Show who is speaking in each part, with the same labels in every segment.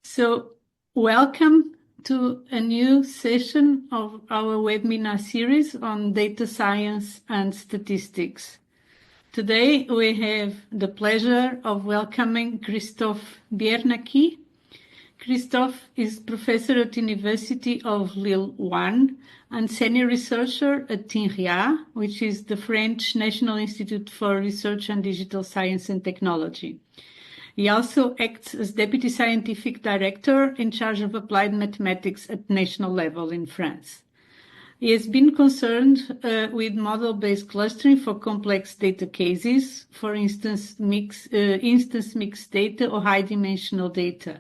Speaker 1: So, welcome to a new session of our webinar series on data science and statistics. Today, we have the pleasure of welcoming Christophe Biernacki. Christophe is professor at University of Lille 1 and senior researcher at INRIA, which is the French National Institute for Research and Digital Science and Technology. He also acts as Deputy Scientific Director in charge of applied mathematics at national level in France. He has been concerned with model-based clustering for complex data cases, for instance, instance mixed data or high-dimensional data.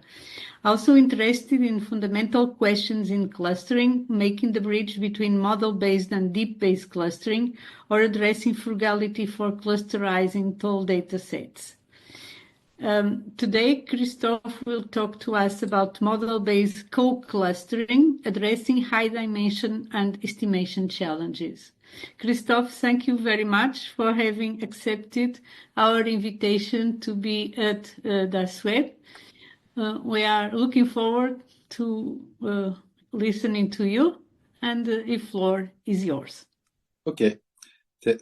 Speaker 1: Also interested in fundamental questions in clustering, making the bridge between model-based and deep-based clustering, or addressing frugality for clusterizing tall data sets. Today, Christophe will talk to us about model-based co-clustering, addressing high-dimension and estimation challenges. Christophe, thank you very much for having accepted our invitation to be at Das Web. We are looking forward to listening to you, and the floor is yours.
Speaker 2: Okay.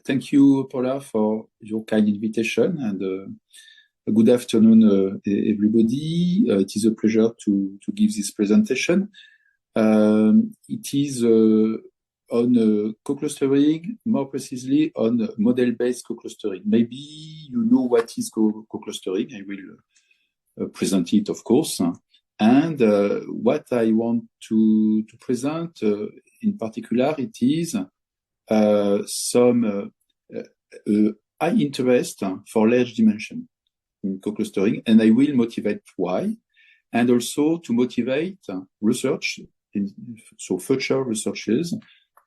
Speaker 2: Thank you, Paula, for your kind invitation, and good afternoon, everybody. It is a pleasure to give this presentation. It is on co-clustering, more precisely on model-based co-clustering. Maybe you know what is co-clustering. I will present it, of course. And what I want to present in particular, it is some high interest for large dimension in co-clustering, and I will motivate why, and also to motivate research, so future researches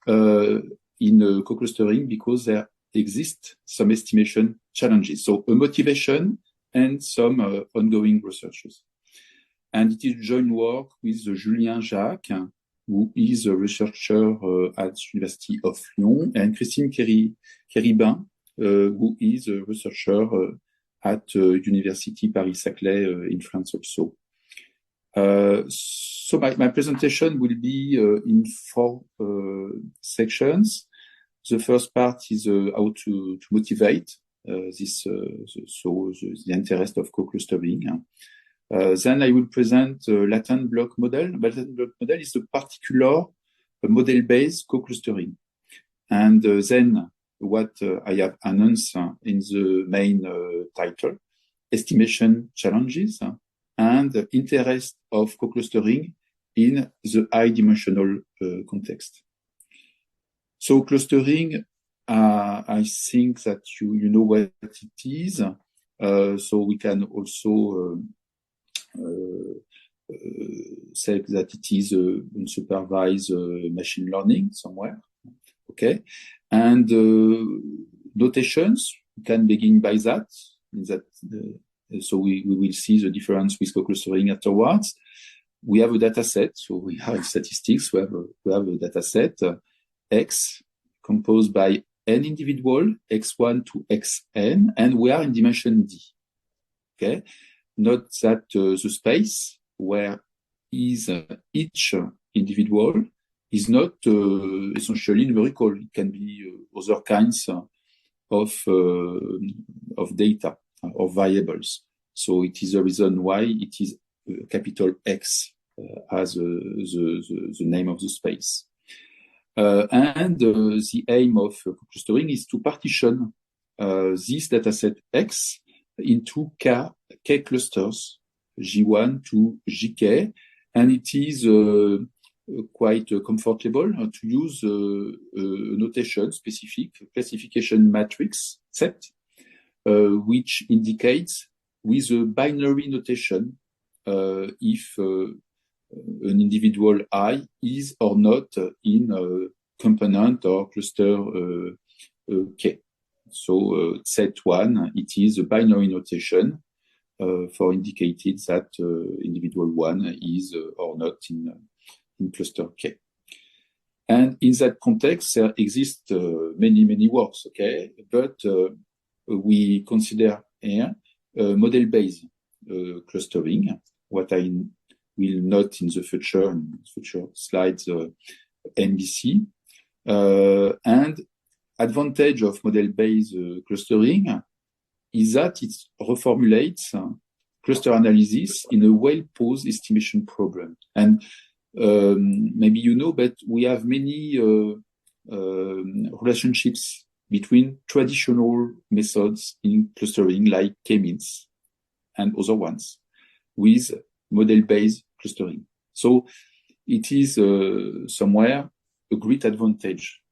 Speaker 2: in co-clustering, because there exist some estimation challenges. So a motivation and some ongoing researches. And it is joint work with Julien Jacques, who is a researcher at University of Lyon, and Christine Kéribin, who is a researcher at University Paris-Saclay in France also. So my presentation will be in four sections. The first part is how to motivate the interest of co-clustering. Then I will present latent block model. Latent block model is a particular model-based co-clustering. And then what I have announced in the main title, estimation challenges and interest of co-clustering in the high-dimensional context. So clustering, I think that you know what it is. So we can also say that it is unsupervised machine learning somewhere. Okay. And notations, we can begin by that. So we will see the difference with co-clustering afterwards. We have a data set, so we have statistics. We have a data set X composed by n individual, x1 to xn, and we are in dimension D. Okay. Note that the space where is each individual is not essentially numerical. It can be other kinds of data or variables. So it is the reason why it is capital X as the name of the space. And the aim of clustering is to partition this dataset X into K clusters, G1 to Gk, and it is quite comfortable to use a notation specific classification matrix set, which indicates with a binary notation if an individual I is or not in a component or cluster K. So set 1, it is a binary notation for indicating that individual 1 is or not in cluster K. And in that context, there exist many works, okay? But we consider here model-based clustering, what I will note in future slides MBC. And advantage of model-based clustering is that it reformulates cluster analysis in a well-posed estimation problem. And maybe you know, but we have many relationships between traditional methods in clustering, like K-means and other ones, with model-based clustering. So it is somewhere a great advantage.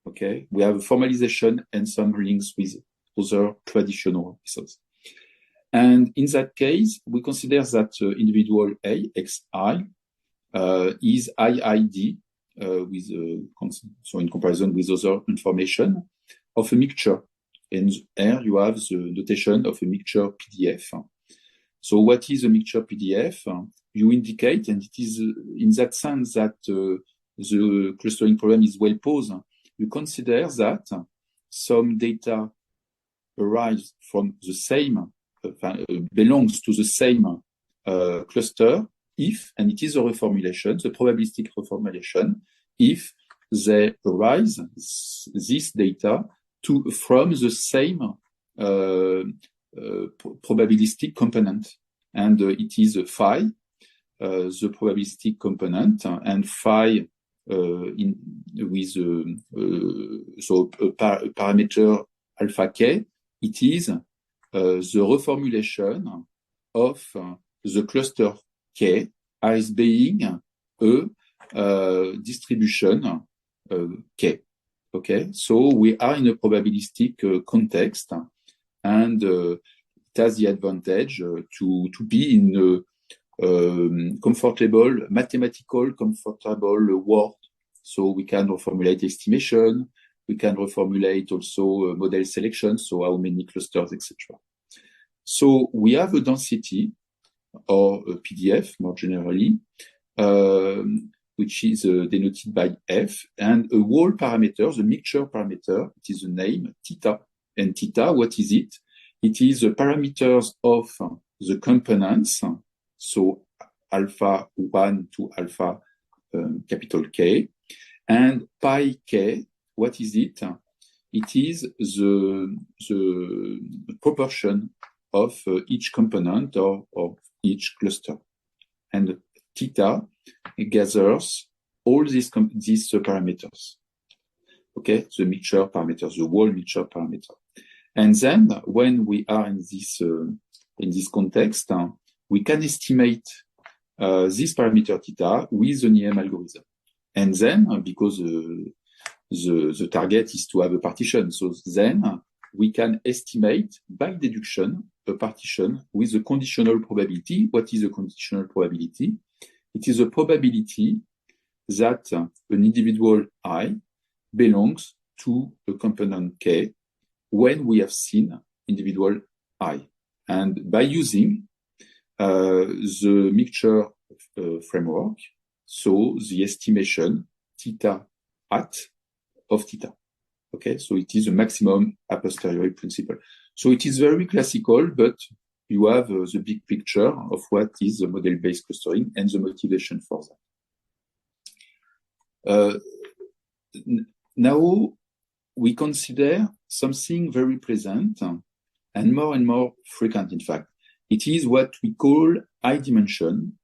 Speaker 2: Okay, we have a formalization and some links with other traditional methods. And in that case, we consider that individual A, Xi, is IID, so in comparison with other information of a mixture. And here you have the notation of a mixture PDF. So what is a mixture PDF? You indicate, and it is in that sense that the clustering problem is well posed. You consider that some data arrives from the same, belongs to the same cluster if, and it is a reformulation, the probabilistic reformulation, if they arise, this data, from the same probabilistic component. And it is phi, the probabilistic component, and phi with so a parameter alpha k, it is the reformulation of the cluster K as being a distribution K. Okay, so we are in a probabilistic context, and it has the advantage to be in a comfortable, mathematical, comfortable world. So we can reformulate estimation, we can reformulate also model selection, so how many clusters, etc. So we have a density, or a PDF more generally, which is denoted by F, and a whole parameter, the mixture parameter, it is the name theta. And theta, what is it? It is the parameters of the components, so alpha 1 to alpha capital K, and pi k, what is it? It is the proportion of each component or of each cluster. And theta gathers all these parameters. Okay, the mixture parameters, the whole mixture parameter. And then when we are in this context, we can estimate this parameter theta with the NIM algorithm. And then, because the target is to have a partition, so then we can estimate by deduction a partition with a conditional probability. What is a conditional probability? It is a probability that an individual I belongs to a component K when we have seen individual I. And by using the mixture framework, so the estimation theta hat of theta. Okay, so it is a maximum a posteriori principle. So it is very classical, but you have the big picture of what is the model-based clustering and the motivation for that. Now we consider something very present and more frequent, in fact. It is what we call high dimension.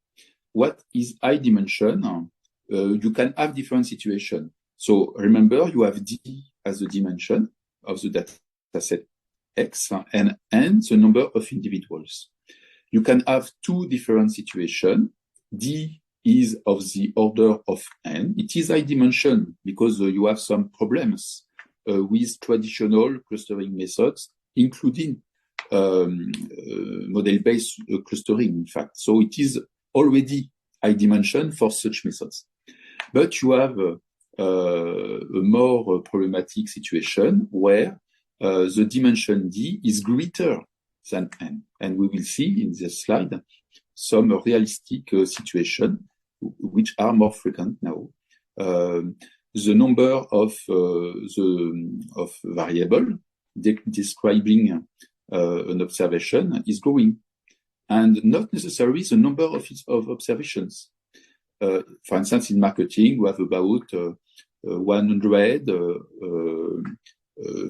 Speaker 2: What is high dimension? You can have different situations. So remember, you have D as the dimension of the data set X and N, the number of individuals. You can have two different situations. D is of the order of N. It is high dimension because you have some problems with traditional clustering methods, including model-based clustering, in fact. So it is already high dimension for such methods. But you have a more problematic situation where the dimension D is greater than N. And we will see in this slide some realistic situations which are more frequent now. The number of variable describing an observation is growing. and not necessarily the number of observations. For instance, in marketing, we have about 100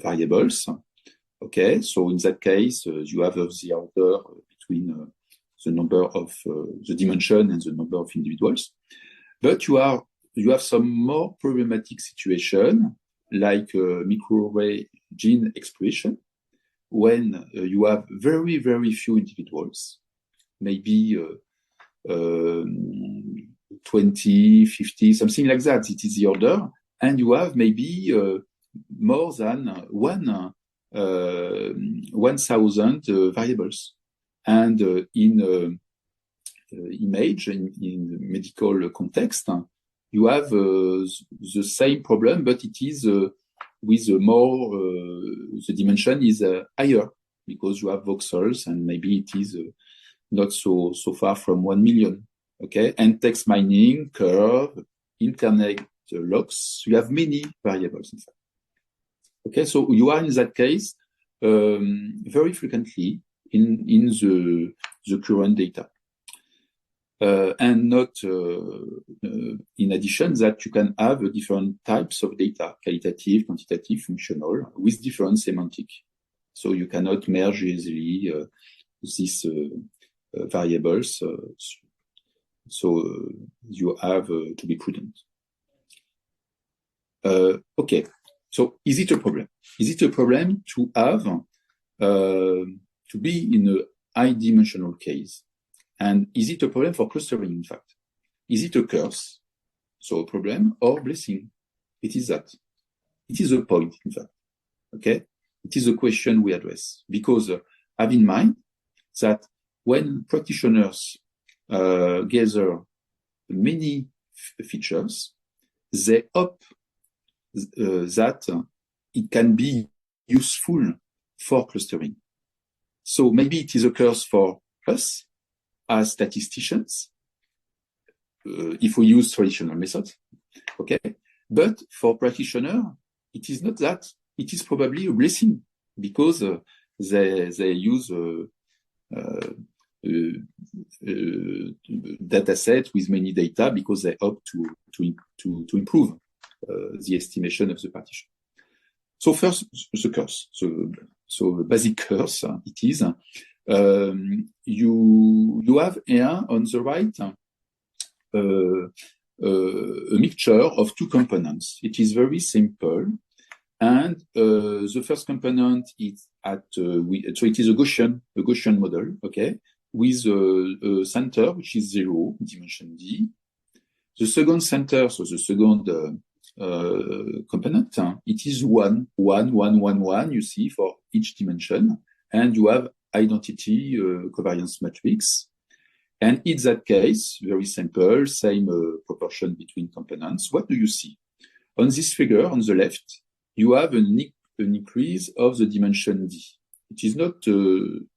Speaker 2: variables. Okay, so in that case, you have the order between the number of the dimension and the number of individuals. But you have some more problematic situation, like microarray gene expression, when you have very, very few individuals, maybe 20, 50, something like that. It is the order. And you have maybe more than 1,000 variables. And in image, in medical context, you have the same problem, but it is with more, the dimension is higher, because you have voxels, and maybe it is not so far from 1 million. Okay, and text mining, curve, internet logs, you have many variables in fact. Okay, so you are in that case very frequently in the current data. And not in addition that you can have different types of data, qualitative, quantitative, functional, with different semantic. So you cannot merge easily these variables. So you have to be prudent. Okay, so is it a problem? Is it a problem to have to be in a high dimensional case? And is it a problem for clustering, in fact? Is it a curse, so a problem, or blessing? It is that. It is a point, in fact. Okay? It is a question we address. Because have in mind that when practitioners gather many features, they hope that it can be useful for clustering. So maybe it is a curse for us, as statisticians, if we use traditional methods, okay? But for practitioners, it is not that. It is probably a blessing, because they use data set with many data, because they hope to improve the estimation of the partition. So first, the curse. So the basic curse, it is, you have here on the right a mixture of two components. It is very simple, and the first component is so it is a Gaussian model, okay, with a center which is 0, dimension d. The second center, so the second component, it is 1, 1, 1, 1, 1. You see for each dimension, and you have identity covariance matrix. And in that case, very simple, same proportion between components. What do you see? On this figure on the left, you have an increase of the dimension d. It is not too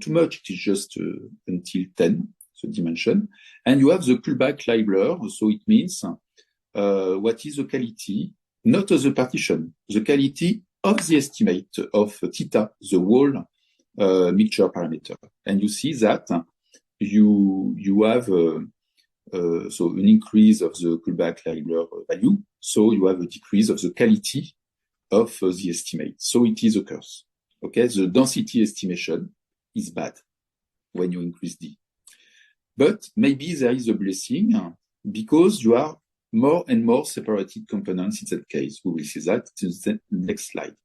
Speaker 2: much, it is just until 10, the dimension. And you have the Kullback-Leibler, so it means what is the quality, not of the partition, the quality of the estimate of theta, the whole mixture parameter. And you see that you have so an increase of the Kullback-Leibler value, so you have a decrease of the quality of the estimate. So it is a curse. Okay, the density estimation is bad when you increase d. But maybe there is a blessing, because you are more and more separated components in that case. We will see that in the next slide.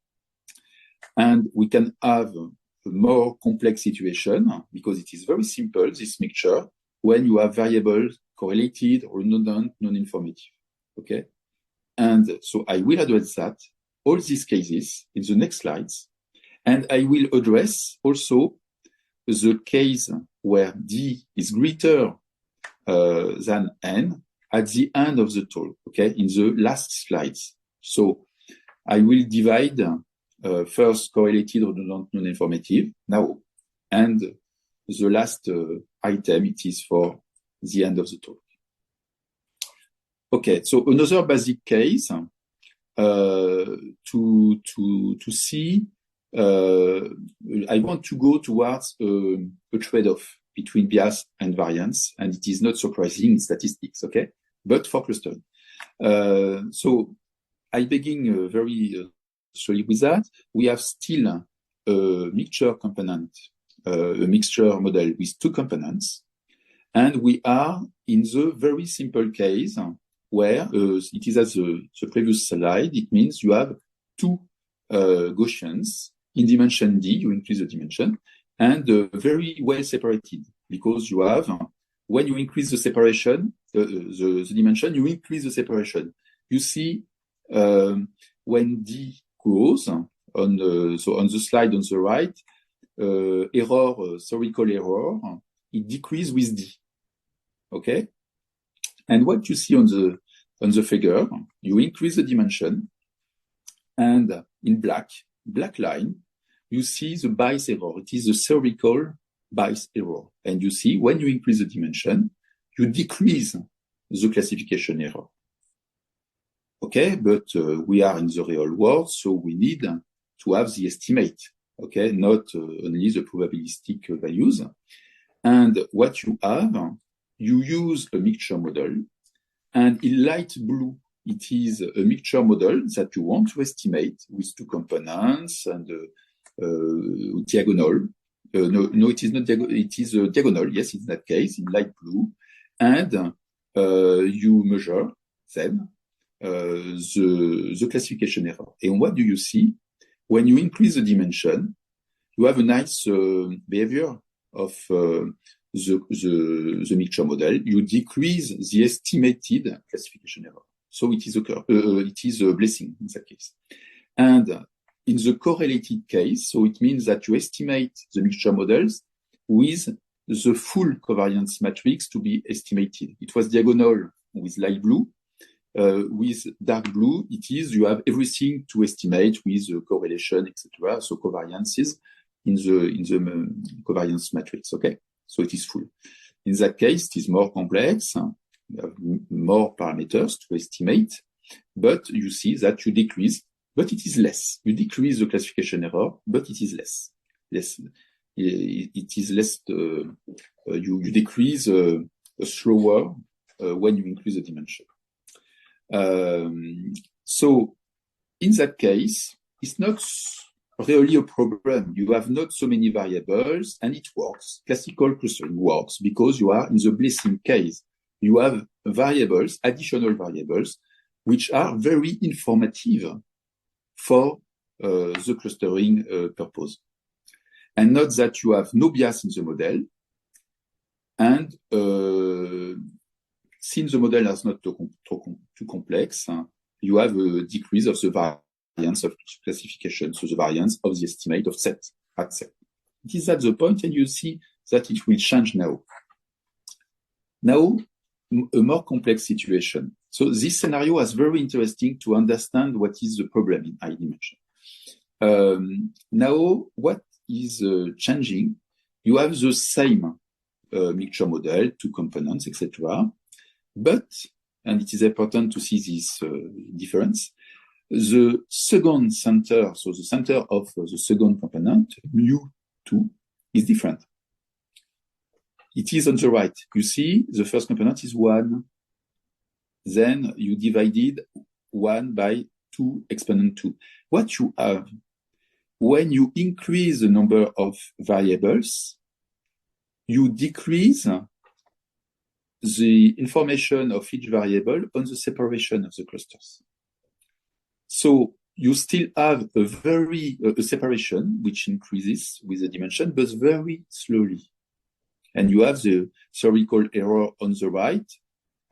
Speaker 2: And we can have a more complex situation, because it is very simple, this mixture, when you have variables correlated, redundant, non-informative. Okay? And so I will address that, all these cases, in the next slides. And I will address also the case where d is greater than n at the end of the talk, okay, in the last slides. So I will divide first correlated, redundant, non-informative now, and the last item, it is for the end of the talk. Okay, so another basic case to see I want to go towards a trade-off between bias and variance, and it is not surprising in statistics, okay? But for clustering. So I begin very slowly with that. We have still a mixture component, a mixture model with two components. And we are in the very simple case where it is as the previous slide. It means you have two Gaussians in dimension D, you increase the dimension, and very well separated, because you have, when you increase the separation, the dimension, you increase the separation. You see, when D grows, so on the slide on the right, theoretical error, it decreases with D. Okay? And what you see on the figure, you increase the dimension, and in black line, you see the bias error. It is the theoretical bias error. And you see, when you increase the dimension, you decrease the classification error. Okay, but we are in the real world, so we need to have the estimate, okay, not only the probabilistic values. And what you have, you use a mixture model, and in light blue, it is a mixture model that you want to estimate with two components and diagonal. No, it is not diagonal. It is diagonal. Yes, in that case, in light blue, and you measure then the classification error. And what do you see? When you increase the dimension, you have a nice behavior of the mixture model. You decrease the estimated classification error. So it is a blessing in that case. And in the correlated case, so it means that you estimate the mixture models with the full covariance matrix to be estimated. It was diagonal with light blue. With dark blue, it is you have everything to estimate with correlation, etc. So covariances in the covariance matrix. Okay, so it is full. In that case, it is more complex. You have more parameters to estimate, but you see that you decrease, but it is less. You decrease the classification error, but it is less. It is less. You decrease slower when you increase the dimension. So in that case, it's not really a problem. You have not so many variables, and it works. Classical clustering works because you are in the blessing case. You have variables, additional variables, which are very informative for the clustering purpose. And not that you have no bias in the model, and since the model is not too complex, you have a decrease of the variance of classification, so the variance of the estimate of set at set. It is at the point, and you see that it will change now. Now, a more complex situation. So this scenario is very interesting to understand what is the problem in high dimension. Now, what is changing? You have the same mixture model, two components, etc. But, and it is important to see this difference, the second center, so the center of the second component, mu2, is different. It is on the right. You see, the first component is 1. Then you divided 1 by 2 exponent 2. What you have, when you increase the number of variables, you decrease the information of each variable on the separation of the clusters. So you still have a separation which increases with the dimension, but very slowly. And you have the theoretical error on the right,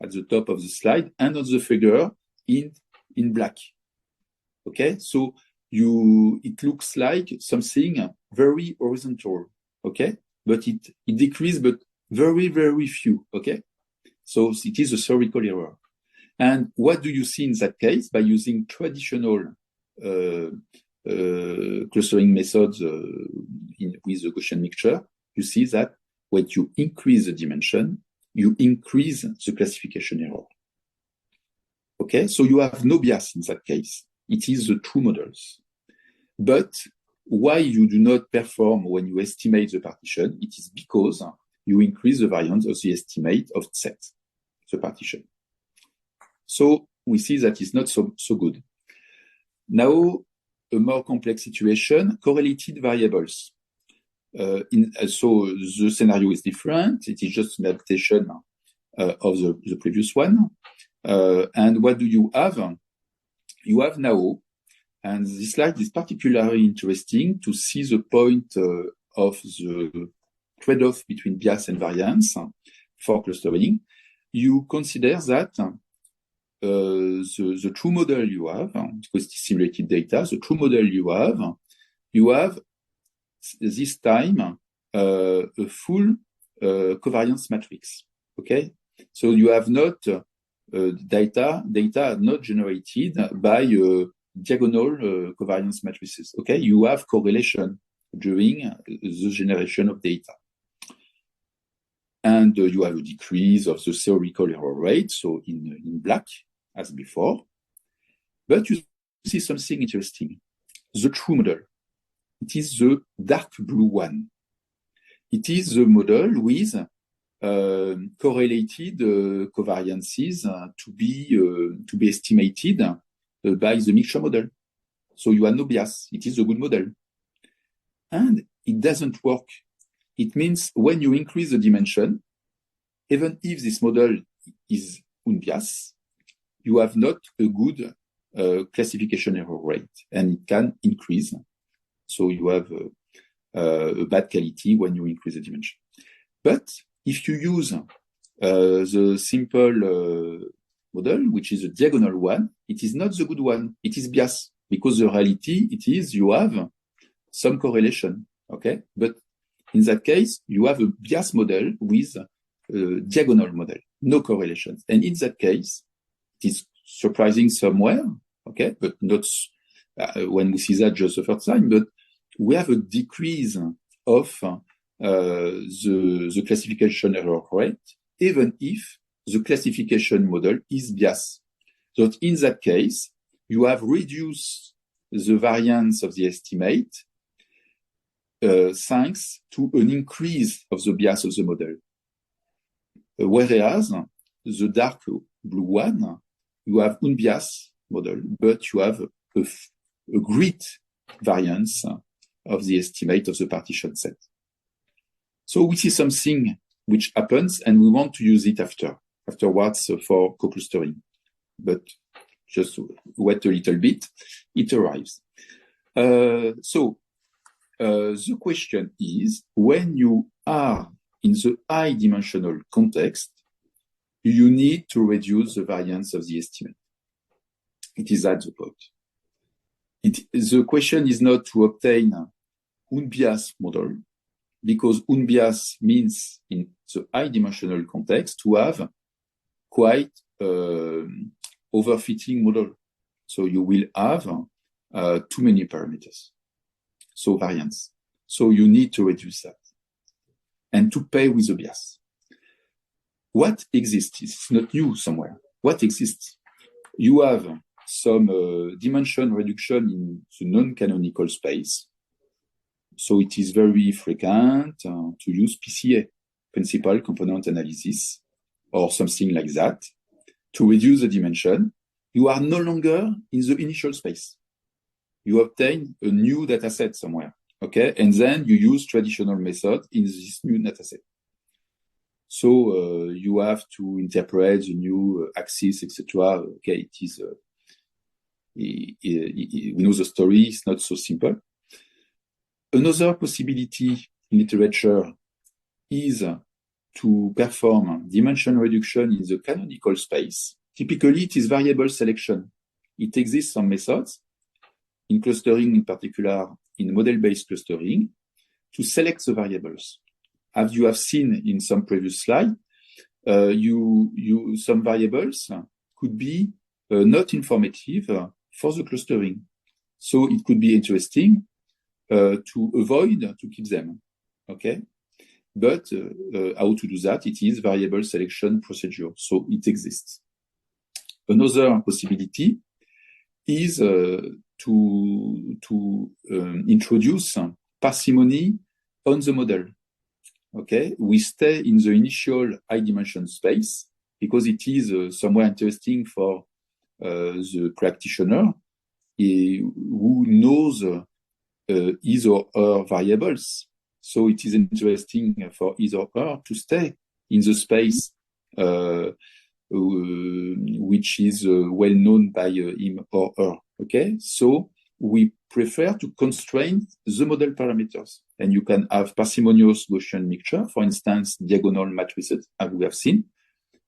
Speaker 2: at the top of the slide, and on the figure in black. Okay, so it looks like something very horizontal. Okay, but it decreases, but very, very few. Okay, so it is a theoretical error. And what do you see in that case? By using traditional clustering methods with the Gaussian mixture, you see that when you increase the dimension, you increase the classification error. Okay, so you have no bias in that case. It is the true models. But why you do not perform when you estimate the partition? It is because you increase the variance of the estimate of set, the partition. So we see that it's not so good. Now, a more complex situation, correlated variables. So the scenario is different. It is just an adaptation of the previous one. And what do you have? You have now, and this slide is particularly interesting to see the point of the trade-off between bias and variance for clustering. You consider that the true model you have, because it's simulated data, the true model you have this time a full covariance matrix. Okay, so you have not data not generated by diagonal covariance matrices. Okay, you have correlation during the generation of data. And you have a decrease of the theoretical error rate, so in black, as before. But you see something interesting. The true model, it is the dark blue one. It is the model with correlated covariances to be estimated by the mixture model. So you have no bias. It is a good model. And it doesn't work. It means when you increase the dimension, even if this model is unbiased, you have not a good classification error rate, and it can increase. So you have a bad quality when you increase the dimension. But if you use the simple model, which is a diagonal one, it is not the good one. It is biased, because the reality, it is you have some correlation, okay? But in that case, you have a bias model with a diagonal model, no correlations. And in that case, it is surprising somewhere, okay? But not when we see that just the first time, but we have a decrease of the classification error rate, even if the classification model is biased. So in that case, you have reduced the variance of the estimate thanks to an increase of the bias of the model. Whereas the dark blue one, you have unbiased model, but you have a great variance of the estimate of the partition set. So we see something which happens, and we want to use it afterwards for co-clustering. But just wait a little bit, it arrives. So the question is, when you are in the high dimensional context, you need to reduce the variance of the estimate. It is at the point. The question is not to obtain unbiased model, because unbiased means in the high dimensional context to have quite overfitting model. So you will have too many parameters. So variance. So you need to reduce that and to pay with the bias. What exists? It's not new somewhere. What exists? You have some dimension reduction in the non-canonical space. So it is very frequent to use PCA, principal component analysis, or something like that, to reduce the dimension. You are no longer in the initial space. You obtain a new data set somewhere, okay? And then you use traditional method in this new data set. So you have to interpret the new axis, etc. Okay, it is, we know the story, it's not so simple. Another possibility in literature is to perform dimension reduction in the canonical space. Typically, it is variable selection. It exists some methods, in clustering in particular, in model-based clustering, to select the variables. As you have seen in some previous slide, some variables could be not informative for the clustering. So it could be interesting to avoid to keep them, okay? But how to do that? It is variable selection procedure, so it exists. Another possibility is to introduce parsimony on the model. Okay, we stay in the initial high dimension space because it is somewhat interesting for the practitioner who knows his or her variables. So it is interesting for his or her to stay in the space which is well known by him or her. Okay, so we prefer to constrain the model parameters, and you can have parsimonious Gaussian mixture, for instance, diagonal matrices, as we have seen,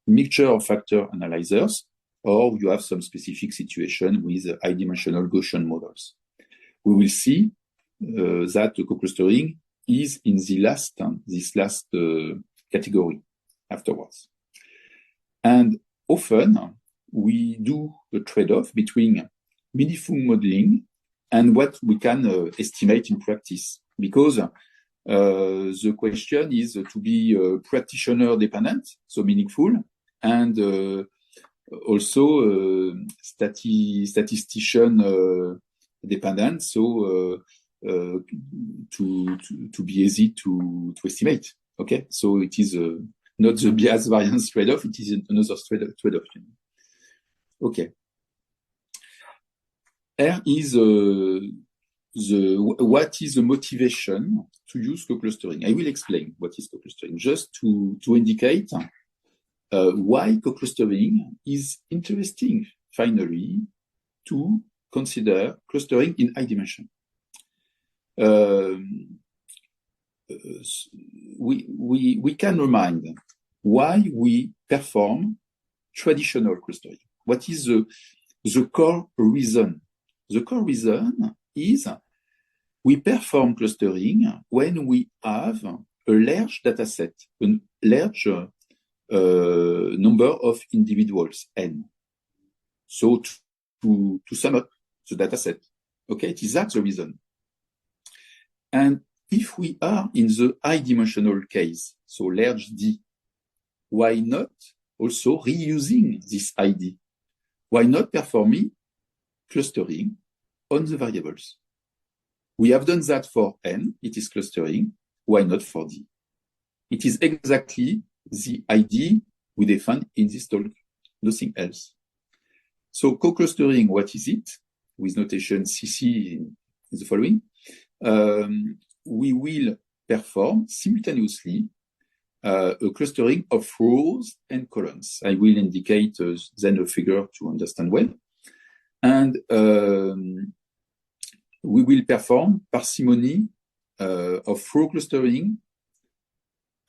Speaker 2: mixture of factor analyzers, or you have some specific situation with high-dimensional Gaussian models. We will see that co-clustering is in this last category afterwards. And often we do the trade-off between meaningful modeling and what we can estimate in practice, because the question is to be practitioner dependent, so meaningful, and also statistician dependent, so to be easy to estimate. Okay, so it is not the bias variance trade-off; it is another trade-off. Okay. Here is what is the motivation to use co-clustering. I will explain what is co-clustering, just to indicate why co-clustering is interesting, finally, to consider clustering in high dimension. We can remind why we perform traditional clustering. What is the core reason? The core reason is we perform clustering when we have a large data set, a large number of individuals, n. So to sum up the data set. Okay, it is that the reason. And if we are in the high dimensional case, so large D, why not also reusing this ID? Why not performing clustering on the variables? We have done that for n, it is clustering. Why not for D? It is exactly the ID we define in this talk, nothing else. So co-clustering, what is it? With notation CC in the following. We will perform simultaneously a clustering of rows and columns. I will indicate then a figure to understand well. And we will perform parsimony of row clustering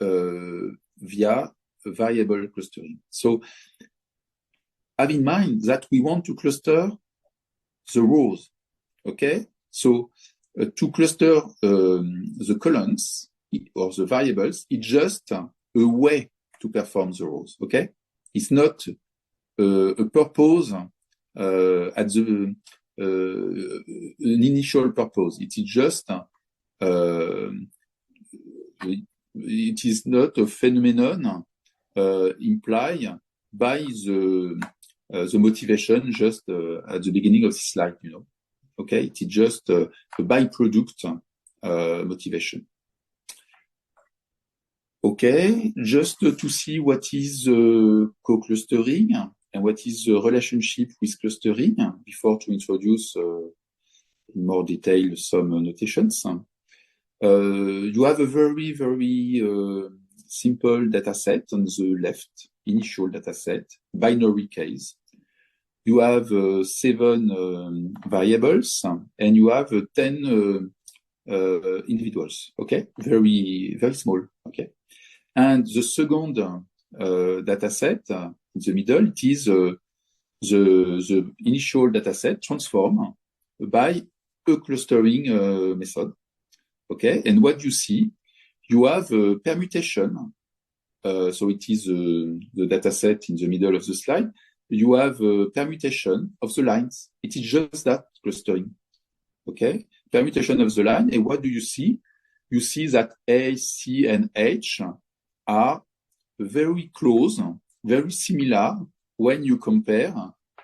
Speaker 2: via variable clustering. So have in mind that we want to cluster the rows, okay? So to cluster the columns or the variables, it's just a way to perform the rows, okay? It's not a purpose at the an initial purpose. It is just it is not a phenomenon implied by the motivation just at the beginning of the slide, you know. Okay, it is just a byproduct motivation. Okay, just to see what is co-clustering and what is the relationship with clustering before to introduce in more detail some notations. You have a very, very simple data set on the left, initial data set, binary case. You have 7 variables and you have 10 individuals, okay? Very, very small, okay? And the second data set in the middle, it is the initial data set transformed by a clustering method, okay? And what you see, you have a permutation. So it is the data set in the middle of the slide. You have a permutation of the lines. It is just that clustering, okay? Permutation of the line. And what do you see? You see that A, C, and H are very close, very similar when you compare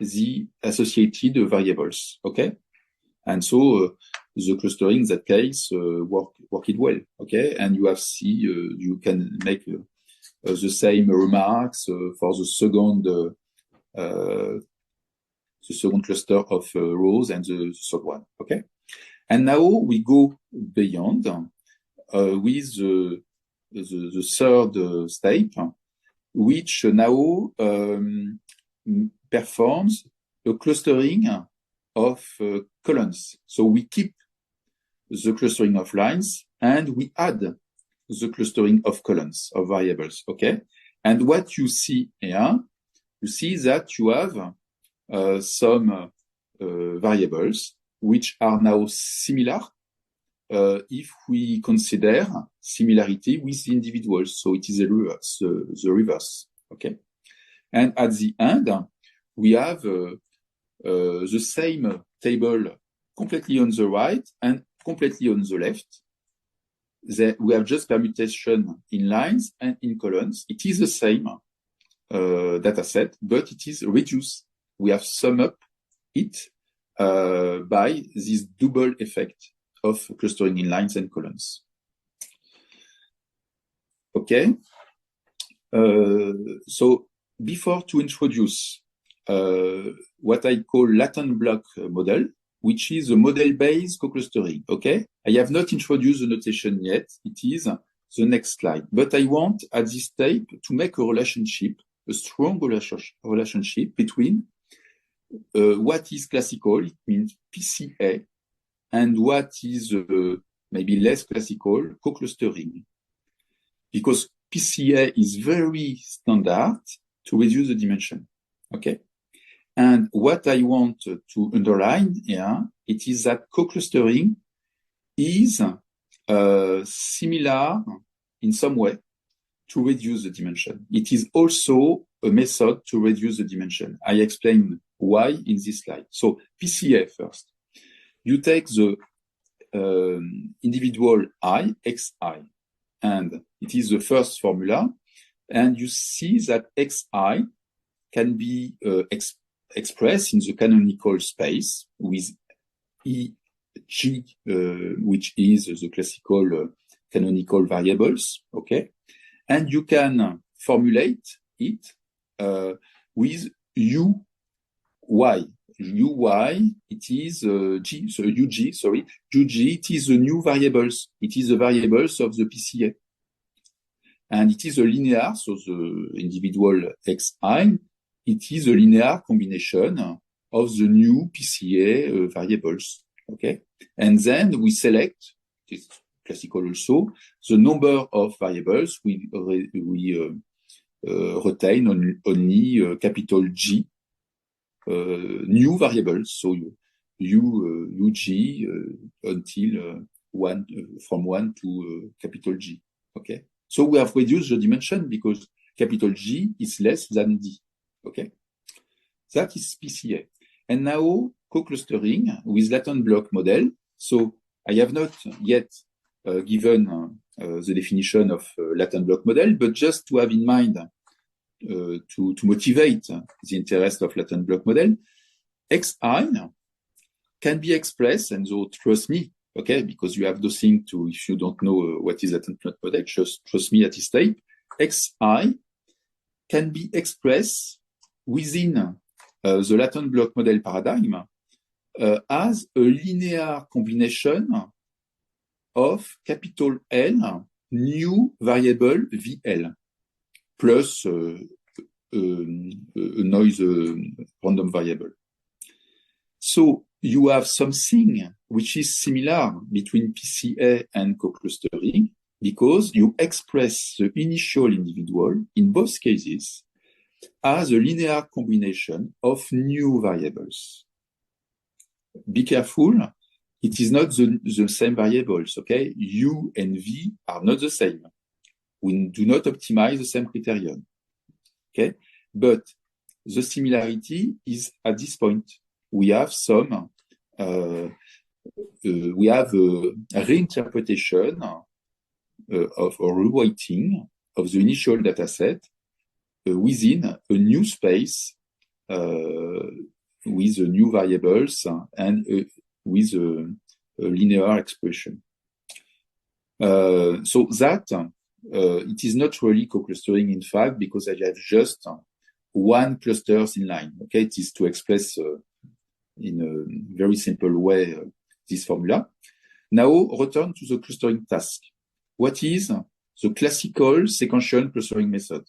Speaker 2: the associated variables, okay? And so the clustering in that case worked well, okay? And you can make the same remarks for the second cluster of rows and the third one, okay? And now we go beyond with the third step, which now performs a clustering of columns. So we keep the clustering of lines and we add the clustering of columns, of variables, okay? And what you see here, you see that you have some variables which are now similar if we consider similarity with the individuals. So it is the reverse, okay? And at the end, we have the same table completely on the right and completely on the left. We have just permutation in lines and in columns. It is the same data set, but it is reduced. We have summed up it by this double effect of clustering in lines and columns. Okay. So before to introduce what I call latent block model, which is a model-based co-clustering, okay? I have not introduced the notation yet. It is the next slide. But I want, at this step, to make a relationship, a strong relationship between what is classical, it means PCA, and what is maybe less classical, co-clustering. Because PCA is very standard to reduce the dimension, okay? And what I want to underline here, it is that co-clustering is similar in some way to reduce the dimension. It is also a method to reduce the dimension. I explain why in this slide. So PCA first. You take the individual I, xi, and it is the first formula, and you see that xi can be expressed in the canonical space with EG, which is the classical canonical variables, okay? And you can formulate it with UY. UY, it is G, so UG, sorry, UG, it is the new variables. It is the variables of the PCA. And it is a linear, so the individual xi, it is a linear combination of the new PCA variables, okay? And then we select, it is classical also, the number of variables we retain only capital G new variables, so UG until from 1 to capital G, okay? So we have reduced the dimension because capital G is less than D, okay? That is PCA. And now co-clustering with latent block model. So I have not yet given the definition of latent block model, but just to have in mind to motivate the interest of latent block model, xi can be expressed, and so trust me, okay, because you have nothing to, if you don't know what is latent block model, just trust me at this step, xi can be expressed within the latent block model paradigm as a linear combination of capital L new variable VL plus a noise random variable. So you have something which is similar between PCA and co-clustering because you express the initial individual in both cases as a linear combination of new variables. Be careful, it is not the same variables, okay? U and V are not the same. We do not optimize the same criterion, okay? But the similarity is at this point. We have some, we have a reinterpretation of or rewriting of the initial dataset within a new space with the new variables and with a linear expression. So that it is not really co-clustering, in fact, because I have just one clusters in line. Okay, it is to express in a very simple way this formula. Now return to the clustering task. What is the classical sequential clustering method?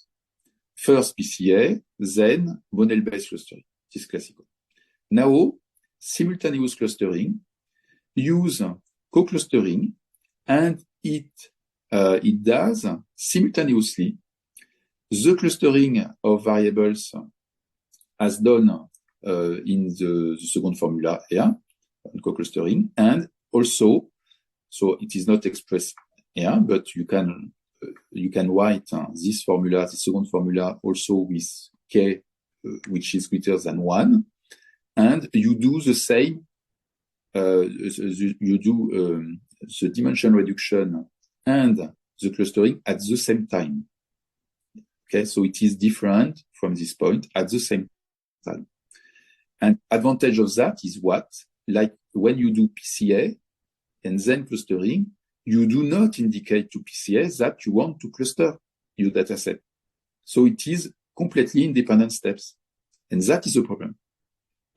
Speaker 2: First PCA, then Monel-based clustering. It is classical. Now simultaneous clustering, use co-clustering, and it does simultaneously the clustering of variables as done in the second formula here, co-clustering, and also, so it is not expressed here, but you can write this formula, the second formula, also with k which is greater than 1, and you do the same. You do the dimension reduction and the clustering at the same time. Okay, so it is different from this point at the same time. And advantage of that is what? Like when you do PCA and then clustering, you do not indicate to PCA that you want to cluster your dataset. So it is completely independent steps. And that is the problem.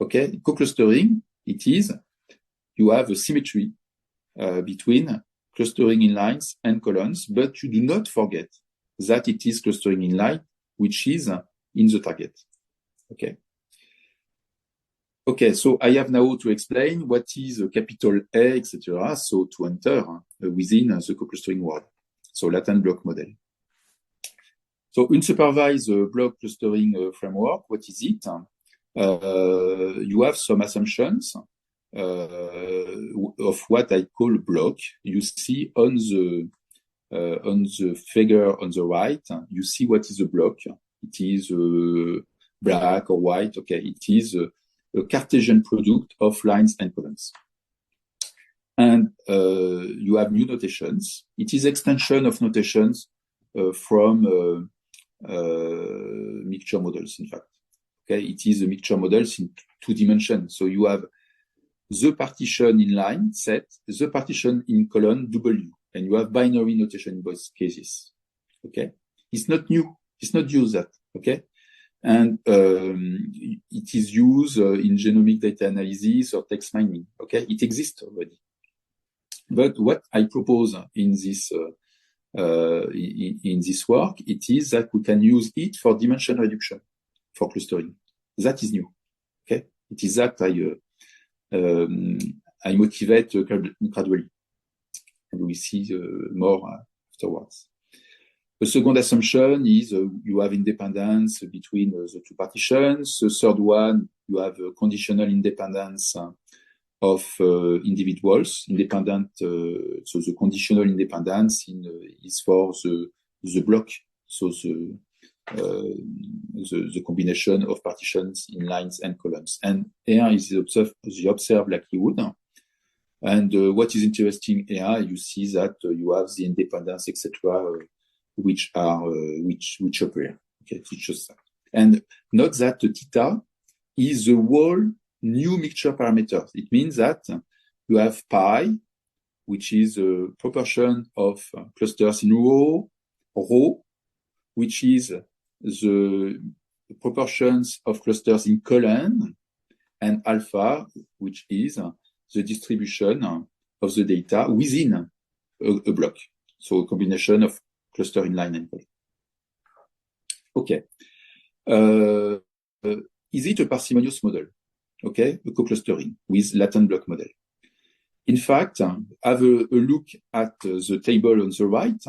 Speaker 2: Okay, co-clustering, it is, you have a symmetry between clustering in lines and columns, but you do not forget that it is clustering in line, which is in the target. Okay. Okay, so I have now to explain what is a capital A, etc. So to enter within the co-clustering world. So latent block model. So unsupervised block clustering framework, what is it? You have some assumptions of what I call block. You see on the figure on the right, you see what is a block. It is black or white. Okay, it is a Cartesian product of lines and columns. And you have new notations. It is extension of notations from mixture models, in fact. Okay, it is a mixture models in two dimensions. So you have the partition in line set, the partition in column W, and you have binary notation in both cases. Okay, it's not new. It's not used that. Okay, and it is used in genomic data analysis or text mining. Okay, it exists already. But what I propose in this work, it is that we can use it for dimension reduction, for clustering. That is new. Okay, it is that I motivate gradually, and we see more afterwards. The second assumption is you have independence between the two partitions. The third one, you have conditional independence of individuals, independent. So the conditional independence is for the block. So the combination of partitions in lines and columns. And here is the observed likelihood. And what is interesting here, you see that you have the independence, etc., which appear. Okay, it's just that. And note that theta is the whole new mixture parameter. It means that you have pi, which is a proportion of clusters in rho, which is the proportions of clusters in column, and alpha, which is the distribution of the data within a block. So a combination of cluster in line and column. Okay. Is it a parsimonious model? Okay, a co-clustering with latent block model. In fact, have a look at the table on the right.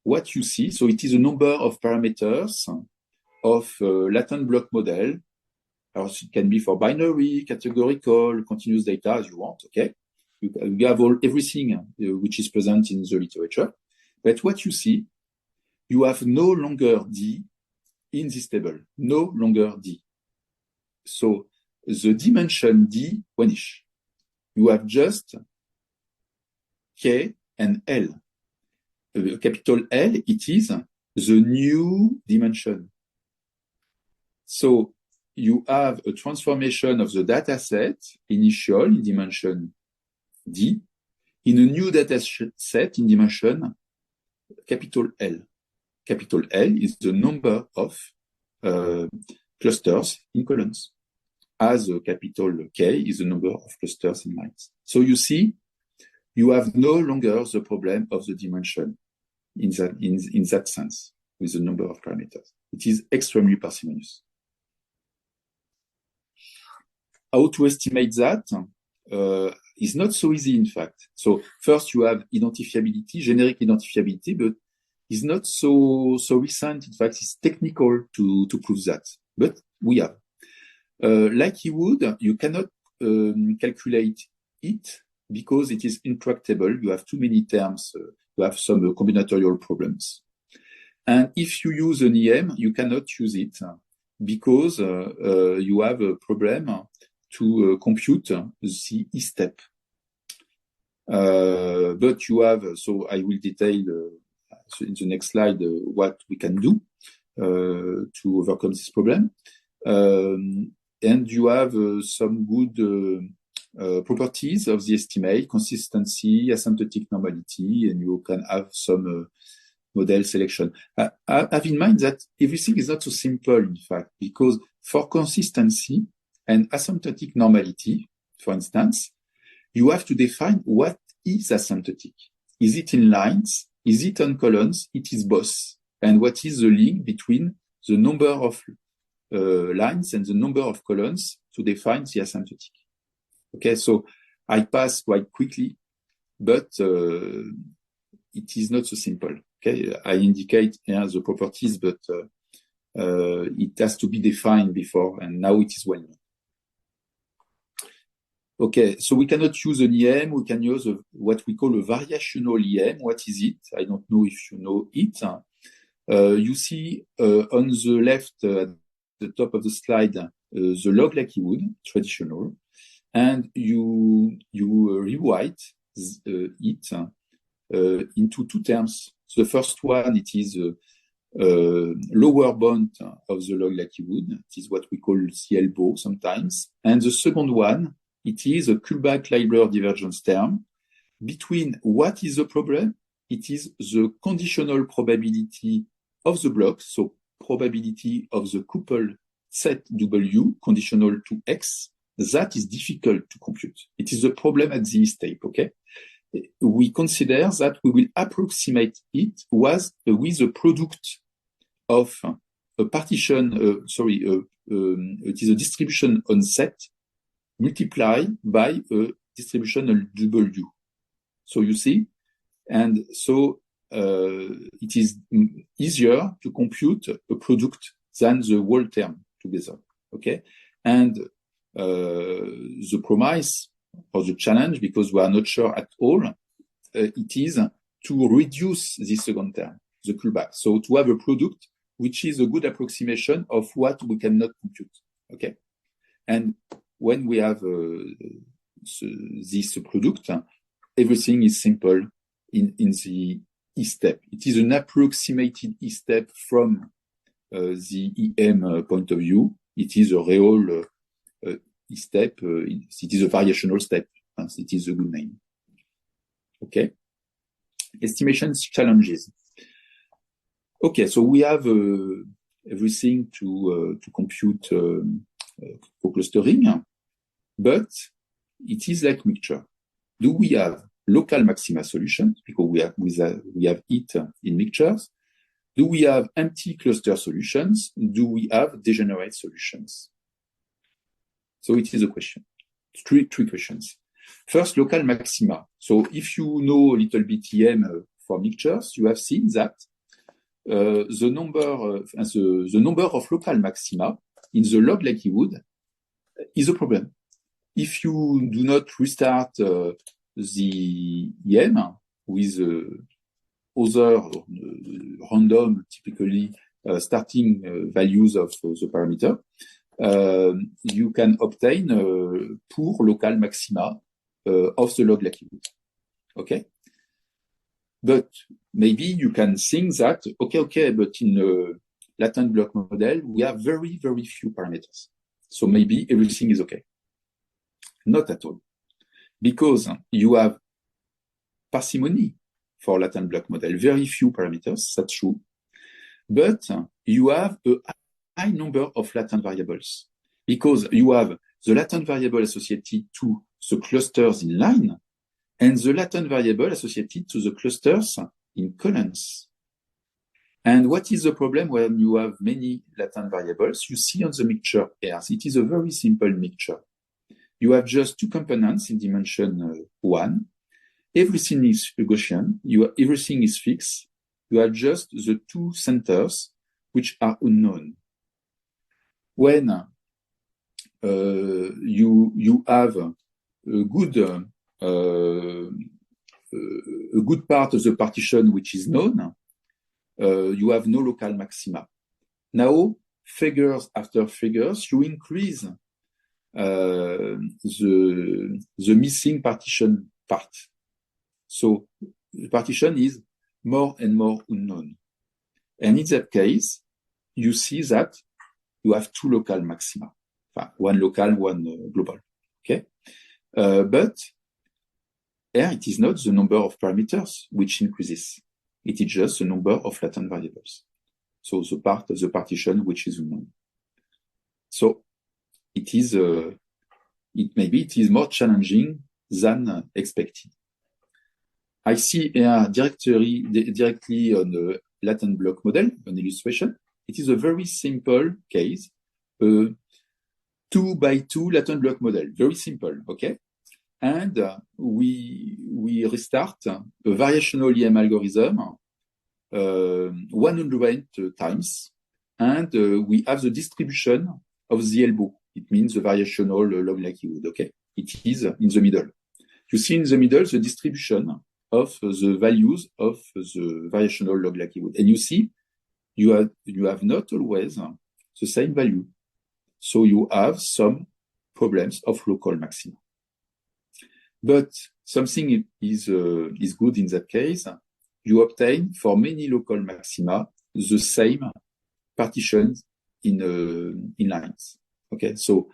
Speaker 2: What you see, so it is a number of parameters of latent block model. It can be for binary, categorical, continuous data as you want. Okay, you have everything which is present in the literature. But what you see, you have no longer D in this table, no longer D. So the dimension D, one-ish. You have just K and L. Capital L, it is the new dimension. So you have a transformation of the data set initial in dimension D in a new data set in dimension capital L. Capital L is the number of clusters in columns, as a capital K is the number of clusters in lines. So you see, you have no longer the problem of the dimension in that sense with the number of parameters. It is extremely parsimonious. How to estimate that is not so easy, in fact. So first you have identifiability, generic identifiability, but it's not so recent. In fact, it's technical to prove that. But we have. Likelihood, you cannot calculate it because it is intractable. You have too many terms. You have some combinatorial problems. And if you use an EM, you cannot use it because you have a problem to compute the E step. But you have, so I will detail in the next slide what we can do to overcome this problem. And you have some good properties of the estimate, consistency, asymptotic normality, and you can have some model selection. Have in mind that everything is not so simple, in fact, because for consistency and asymptotic normality, for instance, you have to define what is asymptotic. Is it in lines? Is it on columns? It is both. And what is the link between the number of lines and the number of columns to define the asymptotic? Okay, so I pass quite quickly, but it is not so simple. Okay, I indicate here the properties, but it has to be defined before, and now it is well known. Okay, so we cannot use an EM, we can use what we call a variational EM. What is it? I don't know if you know it. You see on the left, at the top of the slide, the log likelihood, traditional, and you rewrite it into two terms. So the first one, it is lower bound of the log likelihood. It is what we call CLBO sometimes. And the second one, it is a Kullback-Leibler divergence term. Between what is the problem? It is the conditional probability of the block, so probability of the couple set W conditional to X. That is difficult to compute. It is a problem at the step, okay? We consider that we will approximate it with a product of a partition, it is a distribution on set multiplied by a distribution on W. So you see, and so it is easier to compute a product than the whole term together, okay? And the promise or the challenge, because we are not sure at all, it is to reduce this second term, the Kullback. So to have a product which is a good approximation of what we cannot compute, okay? And when we have this product, everything is simple in the E step. It is an approximated E step from the EM point of view. It is a real E step. It is a variational step. It is a good name. Okay. Estimation challenges. Okay, so we have everything to compute co-clustering, but it is like mixture. Do we have local maxima solutions because we have it in mixtures? Do we have empty cluster solutions? Do we have degenerate solutions? So it is a question. Three questions. First, local maxima. So if you know a little bit EM for mixtures, you have seen that the number of local maxima in the log likelihood is a problem. If you do not restart the EM with other random, typically starting values of the parameter, you can obtain poor local maxima of the log likelihood. Okay? But maybe you can think that, okay, but in a latent block model, we have very, very few parameters. So maybe everything is okay. Not at all. Because you have parsimony for latent block model, very few parameters, that's true. But you have a high number of latent variables because you have the latent variable associated to the clusters in line and the latent variable associated to the clusters in columns. And what is the problem when you have many latent variables? You see on the mixture here, it is a very simple mixture. You have just two components in dimension 1. Everything is Gaussian. Everything is fixed. You have just the two centers which are unknown. When you have a good part of the partition which is known, you have no local maxima. Now, figures after figures, you increase the missing partition part. So the partition is more and more unknown. And in that case, you see that you have two local maxima. One local, one global. Okay? But here it is not the number of parameters which increases. It is just the number of latent variables. So the part of the partition which is unknown. So it is, maybe it is more challenging than expected. I see here directly on the latent block model, an illustration. It is a very simple case, 2 by 2 latent block model, very simple, okay? And we restart a variational EM algorithm 100 times, and we have the distribution of the elbow. It means the variational log likelihood, okay? It is in the middle. You see in the middle the distribution of the values of the variational log likelihood. And you see, you have not always the same value. So you have some problems of local maxima. But something is good in that case. You obtain for many local maxima the same partitions in lines. Okay, so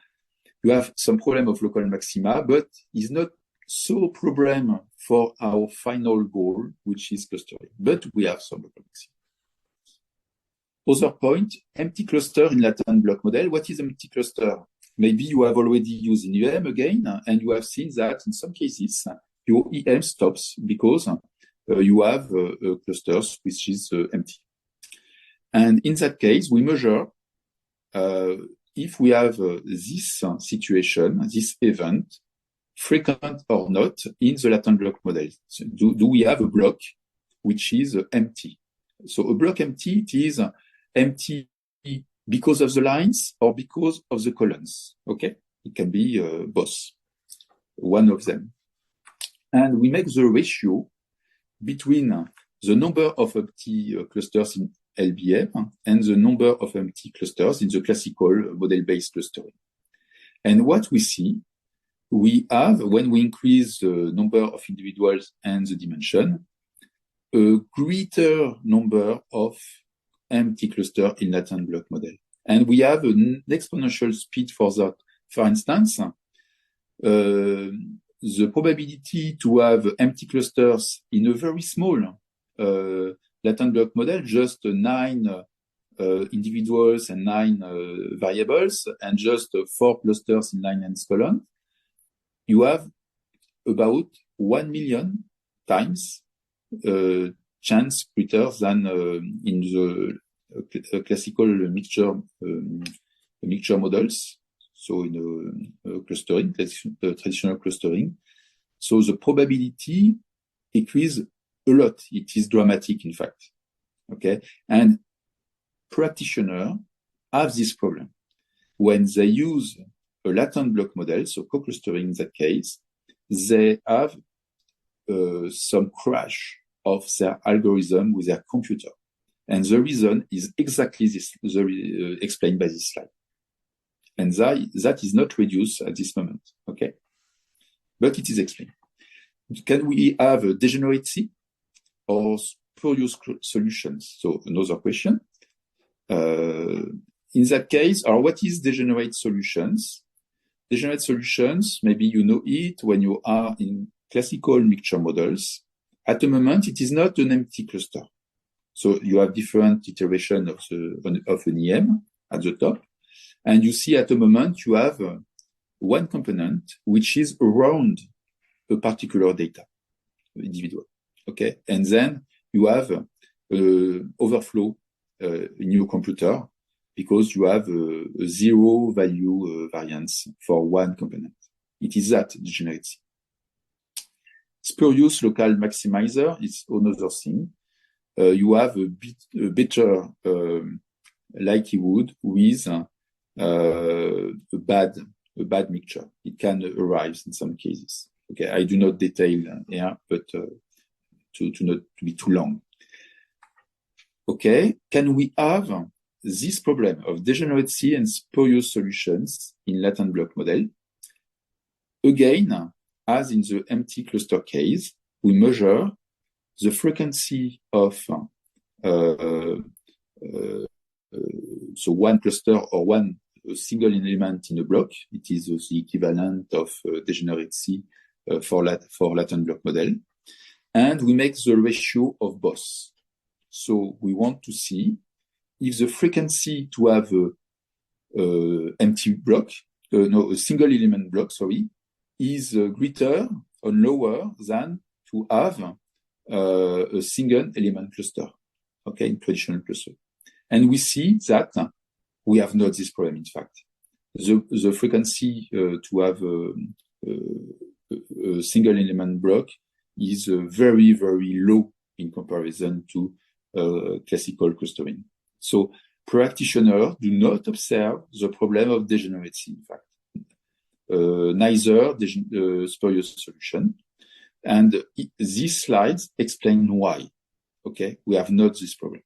Speaker 2: you have some problem of local maxima, but it's not so problem for our final goal, which is clustering. But we have some local maxima. Other point, empty cluster in latent block model. What is empty cluster? Maybe you have already used in EM again, and you have seen that in some cases, your EM stops because you have clusters which is empty. And in that case, we measure if we have this situation, this event, frequent or not in the latent block model. So do we have a block which is empty? So a block empty, it is empty because of the lines or because of the columns. Okay, it can be both, one of them. And we make the ratio between the number of empty clusters in LBM and the number of empty clusters in the classical model-based clustering. And what we see, we have, when we increase the number of individuals and the dimension, a greater number of empty cluster in latent block model. And we have an exponential speed for that. For instance, the probability to have empty clusters in a very small latent block model, just 9 individuals and 9 variables, and just 4 clusters in line and column, you have about 1 million times chance greater than in the classical mixture models. So in clustering, traditional clustering. So the probability increase a lot. It is dramatic, in fact. Okay. And practitioners have this problem. When they use a latent block model, so co-clustering in that case, they have some crash of their algorithm with their computer. And the reason is exactly this, explained by this slide. And that is not reduced at this moment, okay? But it is explained. Can we have a degeneracy or spurious solutions? So another question. in that case, or what is degenerate solutions? Degenerate solutions, maybe you know it when you are in classical mixture models. At the moment, it is not an empty cluster. So you have different iterations of an EM at the top. And you see at the moment, you have one component which is around a particular data individual. Okay. And then you have overflow in your computer because you have a zero value variance for one component. It is that degeneracy. Spurious local maximizer is another thing. You have a better likelihood with a bad mixture. It can arise in some cases. Okay, I do not detail here, but to not be too long. Okay, can we have this problem of degeneracy and spurious solutions in latent block model? Again, as in the empty cluster case, we measure the frequency of so one cluster or one single element in a block. It is the equivalent of degeneracy for latent block model. And we make the ratio of both. So we want to see if the frequency to have a empty block, a single element block, is greater or lower than to have a single element cluster, okay, in traditional cluster. And we see that we have not this problem, in fact. The frequency to have a single element block is very, very low in comparison to classical clustering. So practitioners do not observe the problem of degeneracy, in fact. Neither spurious solution. And these slides explain why. Okay, we have not this problem.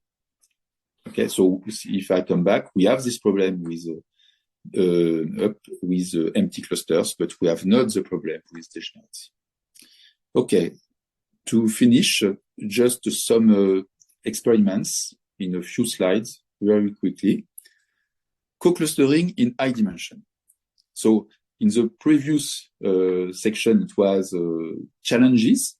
Speaker 2: Okay, so if I come back, we have this problem with empty clusters, but we have not the problem with degeneracy. Okay, to finish, just some experiments in a few slides very quickly. Co-clustering in high dimension. So in the previous section, it was challenges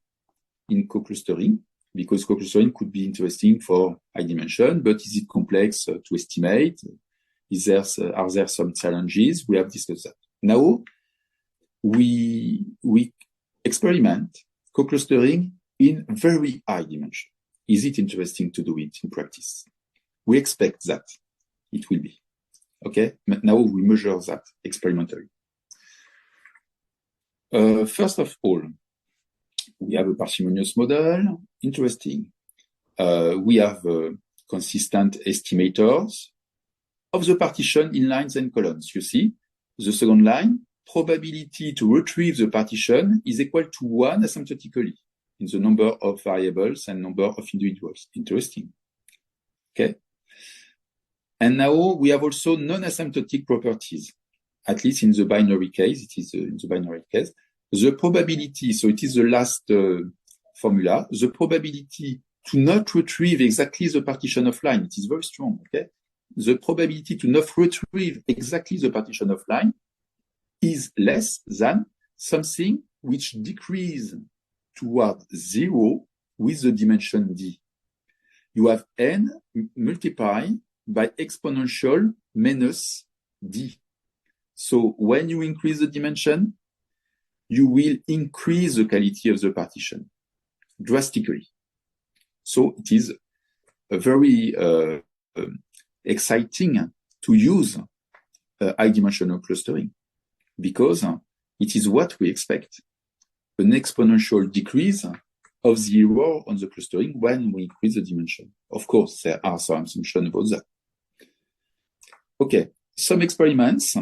Speaker 2: in co-clustering, because co-clustering could be interesting for high dimension, but is it complex to estimate? Are there some challenges? We have discussed that. Now, we experiment co-clustering in very high dimension. Is it interesting to do it in practice? We expect that it will be. Okay, now we measure that experimentally. First of all, we have a parsimonious model. Interesting. We have consistent estimators of the partition in lines and columns. You see, the second line, probability to retrieve the partition is equal to 1 asymptotically in the number of variables and number of individuals. Interesting. Okay. And now we have also non-asymptotic properties. At least in the binary case, it is in the binary case, the probability, so it is the last formula, the probability to not retrieve exactly the partition of line, it is very strong, okay? The probability to not retrieve exactly the partition of line is less than something which decreases toward 0 with the dimension d. You have n multiplied by exponential minus d. So when you increase the dimension, you will increase the quality of the partition drastically. So it is a very exciting to use high-dimensional clustering because it is what we expect, an exponential decrease of the error on the clustering when we increase the dimension. Of course, there are some assumptions about that. Okay, some experiments,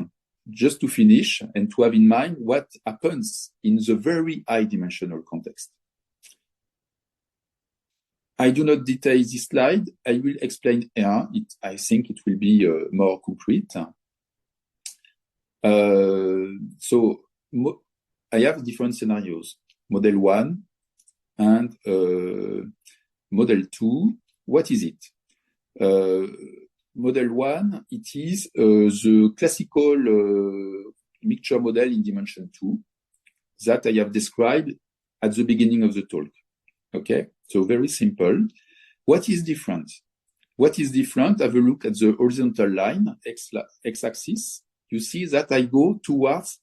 Speaker 2: just to finish and to have in mind what happens in the very high-dimensional context. I do not detail this slide. I will explain here. I think it will be more concrete. So I have different scenarios, model 1 and model 2. What is it? Model 1, it is the classical mixture model in dimension 2 that I have described at the beginning of the talk. Okay, so very simple. What is different? What is different? Have a look at the horizontal line, x-axis. You see that I go towards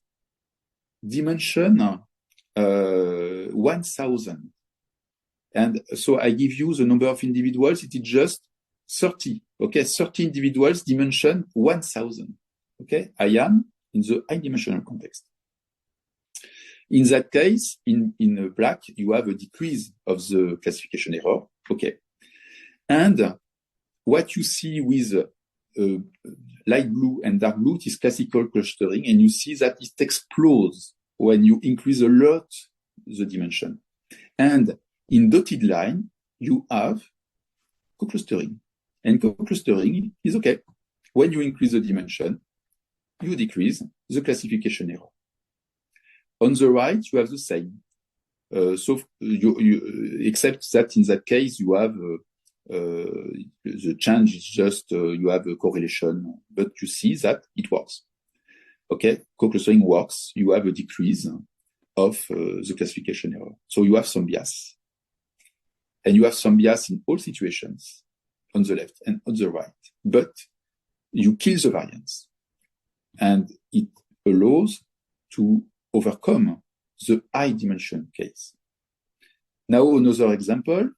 Speaker 2: dimension 1000. And so I give you the number of individuals. It is just 30. Okay, 30 individuals, dimension 1000. Okay, I am in the high dimensional context. In that case, in black, you have a decrease of the classification error. Okay. And what you see with light blue and dark blue is classical clustering, and you see that it explodes when you increase a lot the dimension. And in dotted line, you have co-clustering. And co-clustering is okay. When you increase the dimension, you decrease the classification error. On the right, you have the same. So you except that in that case, you have the change is just you have a correlation, but you see that it works. Okay, co-clustering works. You have a decrease of the classification error. So you have some bias. And you have some bias in all situations, on the left and on the right. But you kill the variance. And it allows to overcome the high dimension case. Now another example.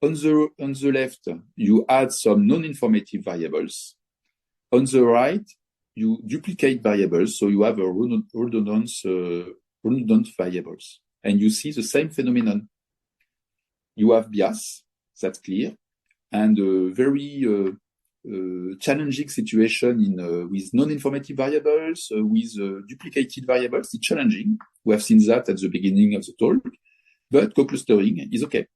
Speaker 2: On the left, you add some non-informative variables. On the right, you duplicate variables, so you have a redundant variables. And you see the same phenomenon. You have bias, that's clear, and a very challenging situation with non-informative variables, with duplicated variables. It's challenging. We have seen that at the beginning of the talk, but co-clustering is okay.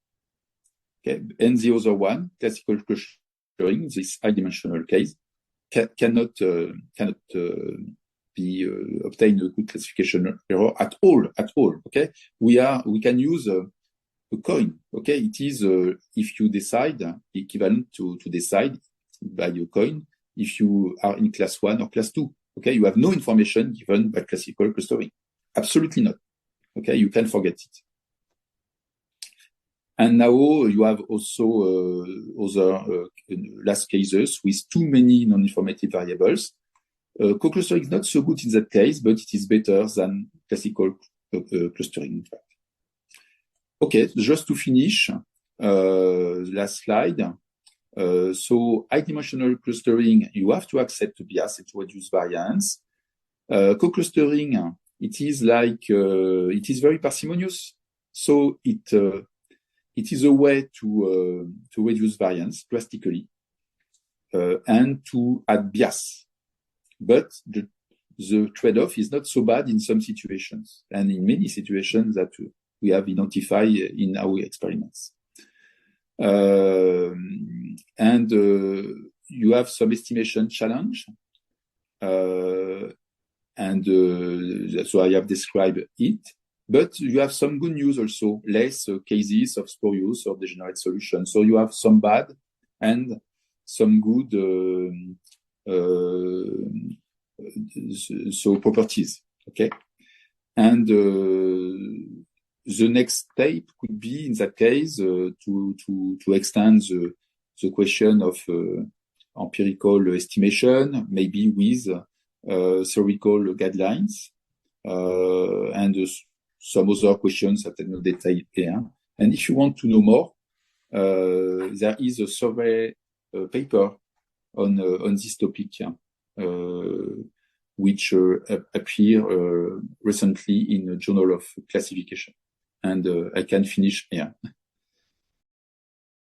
Speaker 2: Okay, and the other one, classical clustering, this high-dimensional case, cannot be obtain a good classification error at all. Okay, we can use a coin. Okay, it is if you decide equivalent to decide by a coin if you are in class 1 or class 2. Okay, you have no information given by classical clustering. Absolutely not. Okay, you can forget it. And now you have also other last cases with too many non-informative variables. Co-clustering is not so good in that case, but it is better than classical clustering, in fact. Okay, just to finish, last slide. So high-dimensional clustering, you have to accept bias and to reduce variance. Co-clustering, it is like it is very parsimonious, so it is a way to reduce variance drastically and to add bias. But the trade-off is not so bad in some situations, and in many situations that we have identified in our experiments. And you have some estimation challenge, and so I have described it. But you have some good news also, less cases of spurious or degenerate solution. So you have some bad and some good so properties. Okay, and the next step could be in that case to extend the question of empirical estimation, maybe with theoretical guidelines and some other questions that are not detailed here. And if you want to know more, there is a survey paper on this topic, which appeared recently in a journal of classification. And I can finish here.